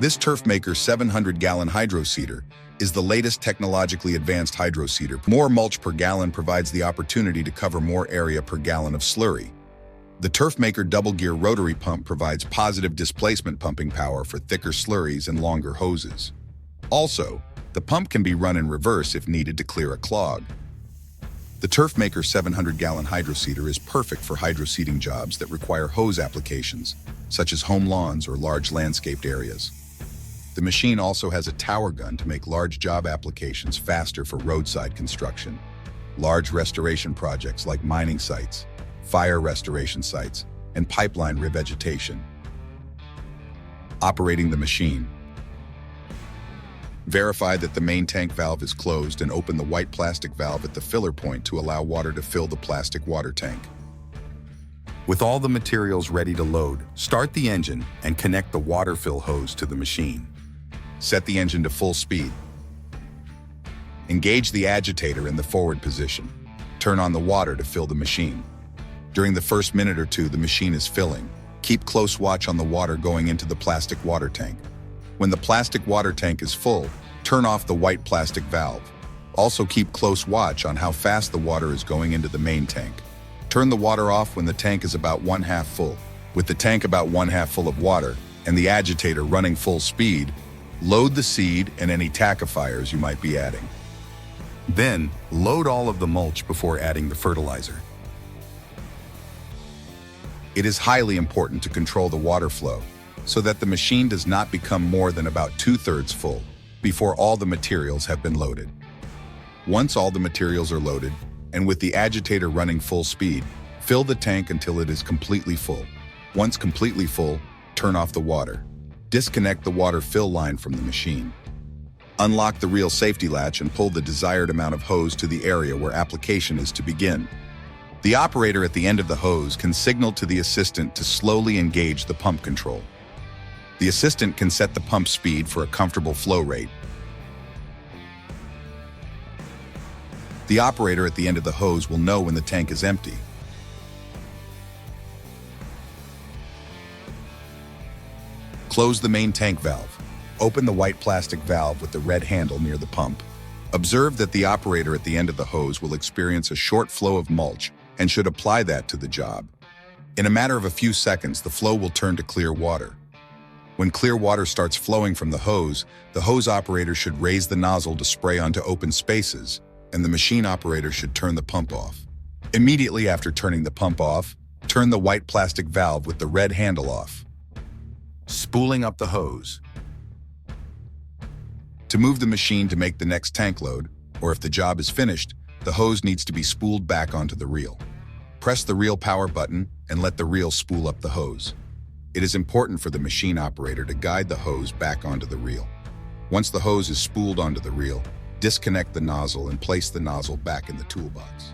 This TurfMaker 700-gallon hydroseeder is the latest technologically advanced hydroseeder. More mulch per gallon provides the opportunity to cover more area per gallon of slurry. The TurfMaker double-gear rotary pump provides positive displacement pumping power for thicker slurries and longer hoses. Also, the pump can be run in reverse if needed to clear a clog. The TurfMaker 700-gallon hydroseeder is perfect for hydroseeding jobs that require hose applications, such as home lawns or large landscaped areas. The machine also has a tower gun to make large job applications faster for roadside construction, large restoration projects like mining sites, fire restoration sites, and pipeline revegetation. Operating the machine. Verify that the main tank valve is closed and open the white plastic valve at the filler point to allow water to fill the plastic water tank. With all the materials ready to load, start the engine and connect the water fill hose to the machine. Set the engine to full speed. Engage the agitator in the forward position. Turn on the water to fill the machine. During the first minute or two the machine is filling, keep close watch on the water going into the plastic water tank. When the plastic water tank is full, turn off the white plastic valve. Also keep close watch on how fast the water is going into the main tank. Turn the water off when the tank is about 1/2 full. With the tank about 1/2 full of water and the agitator running full speed, load the seed and any tackifiers you might be adding. Then, load all of the mulch before adding the fertilizer. It is highly important to control the water flow so that the machine does not become more than about 2/3 full before all the materials have been loaded. Once all the materials are loaded, and with the agitator running full speed, fill the tank until it is completely full. Once completely full, turn off the water. Disconnect the water fill line from the machine. Unlock the reel safety latch and pull the desired amount of hose to the area where application is to begin. The operator at the end of the hose can signal to the assistant to slowly engage the pump control. The assistant can set the pump speed for a comfortable flow rate. The operator at the end of the hose will know when the tank is empty. Close the main tank valve. Open the white plastic valve with the red handle near the pump. Observe that the operator at the end of the hose will experience a short flow of mulch and should apply that to the job. In a matter of a few seconds, the flow will turn to clear water. When clear water starts flowing from the hose operator should raise the nozzle to spray onto open spaces, and the machine operator should turn the pump off. Immediately after turning the pump off, turn the white plastic valve with the red handle off. Spooling up the hose. To move the machine to make the next tank load, or if the job is finished, the hose needs to be spooled back onto the reel. Press the reel power button and let the reel spool up the hose. It is important for the machine operator to guide the hose back onto the reel. Once the hose is spooled onto the reel, disconnect the nozzle and place the nozzle back in the toolbox.